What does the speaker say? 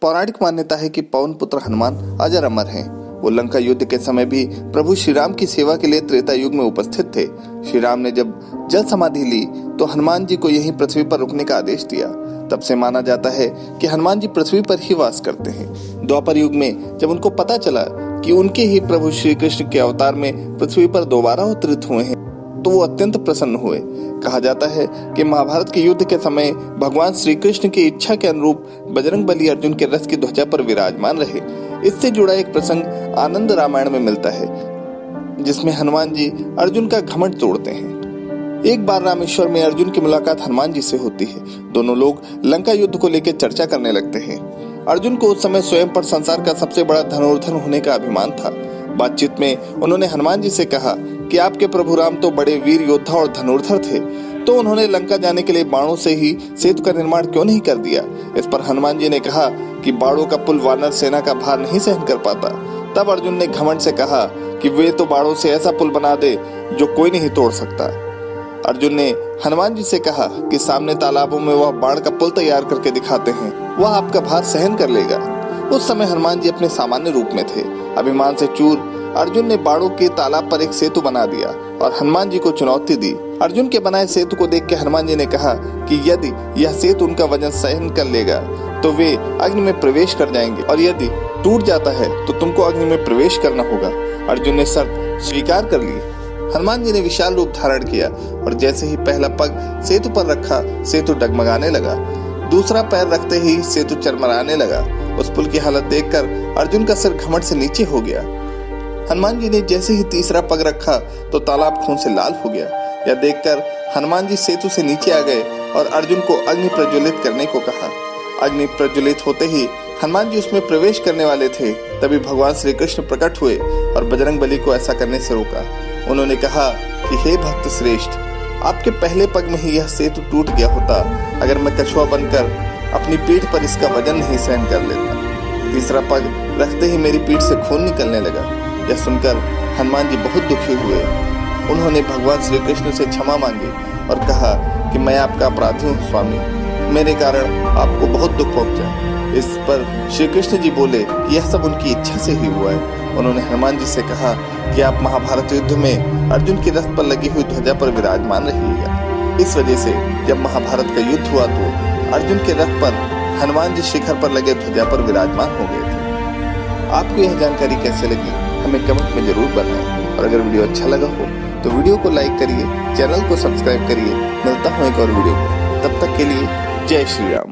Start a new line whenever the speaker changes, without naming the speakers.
पौराणिक मान्यता है कि पवन पुत्र हनुमान अजर अमर हैं। वो लंका युद्ध के समय भी प्रभु श्री राम की सेवा के लिए त्रेता युग में उपस्थित थे। श्री राम ने जब जल समाधि ली तो हनुमान जी को यहीं पृथ्वी पर रुकने का आदेश दिया। तब से माना जाता है कि हनुमान जी पृथ्वी पर ही वास करते हैं। द्वापर युग में जब उनको पता चला कि उनके ही प्रभु श्री कृष्ण के अवतार में पृथ्वी पर दोबारा अवतरित हुए हैं तो वो अत्यंत प्रसन्न हुए। कहा जाता है कि महाभारत के युद्ध के समय भगवान श्री कृष्ण की इच्छा के अनुरूप बजरंगबली अर्जुन के रथ की ध्वजा पर विराजमान रहे। इससे जुड़ा एक प्रसंग आनंद रामायण में मिलता है, जिसमें हनुमान जी अर्जुन का घमंड तोड़ते हैं। एक बार रामेश्वर में अर्जुन की मुलाकात हनुमान जी से होती है। दोनों लोग लंका युद्ध को लेकर चर्चा करने लगते हैं। अर्जुन को उस समय स्वयं पर संसार का सबसे बड़ा धनुर्धर होने का अभिमान था। बातचीत में उन्होंने हनुमान जी से कहा कि आपके प्रभु राम तो बड़े वीर योद्धा और धनुर्धर थे, तो उन्होंने लंका जाने के लिए बाणों से ही सेतु का निर्माण क्यों नहीं कर दिया। इस पर हनुमान जी ने कहा कि बाणों का पुल वानर सेना का भार नहीं सहन कर पाता। तब अर्जुन ने घमंड से कहा कि वे तो बाणों से ऐसा पुल बना दे जो कोई नहीं तोड़ सकता। अर्जुन ने हनुमान जी से कहा कि सामने तालाबों में वह बाण का पुल तैयार करके दिखाते हैं, वह आपका भार सहन कर लेगा। उस समय हनुमान जी अपने सामान्य रूप में थे। अभिमान से चूर अर्जुन ने बाणों के तालाब पर एक सेतु बना दिया और हनुमान जी को चुनौती दी। अर्जुन के बनाए सेतु को देख के हनुमान जी ने कहा कि यदि यह सेतु उनका वजन सहन कर लेगा तो वे अग्नि में प्रवेश कर जाएंगे, और यदि टूट जाता है तो तुमको अग्नि में प्रवेश करना होगा। अर्जुन ने शर्त स्वीकार कर ली। हनुमान जी ने विशाल रूप धारण किया और जैसे ही पहला पग सेतु पर रखा, सेतु डगमगाने लगा। दूसरा पैर रखते ही सेतु चरमराने लगा। उस पुल की हालत देखकर अर्जुन का सिर घमंड से नीचे हो गया। हनुमान जी ने जैसे ही तीसरा पग रखा तो तालाब खून से लाल हो गया। यह देखकर हनुमान जी सेतु से नीचे आ गए और अर्जुन को अग्नि प्रज्वलित करने को कहा। अग्नि प्रज्वलित होते ही हनुमान जी उसमें प्रवेश करने वाले थे, तभी भगवान श्री कृष्ण प्रकट हुए और बजरंगबली को ऐसा करने से रोका। उन्होंने कहा कि हे भक्त श्रेष्ठ, आपके पहले पग में ही यह सेतु टूट गया होता अगर मैं कछुआ बनकर अपनी पीठ पर इसका वजन नहीं सहन कर लेता। तीसरा पग रखते ही मेरी पीठ से खून निकलने लगा। यह सुनकर हनुमान जी बहुत दुखी हुए। उन्होंने भगवान श्री कृष्ण से क्षमा मांगी और कहा कि मैं आपका अपराधी हूँ स्वामी, मेरे कारण आपको बहुत दुख पहुंचा। इस पर श्री कृष्ण जी बोले कि यह सब उनकी इच्छा से ही हुआ है। उन्होंने हनुमान जी से कहा कि आप महाभारत युद्ध में अर्जुन के रथ पर लगी हुई ध्वजा पर विराजमान रहिएगा। इस वजह से जब महाभारत का युद्ध हुआ तो अर्जुन के रथ पर हनुमान जी शिखर पर लगे ध्वजा पर विराजमान हो गए थे। आपको यह जानकारी कैसे लगी हमें कमेंट में जरूर बताएं, और अगर वीडियो अच्छा लगा हो तो वीडियो को लाइक करिए, चैनल को सब्सक्राइब करिए। मिलता हूँ एक और वीडियो में, तब तक के लिए जय श्री राम।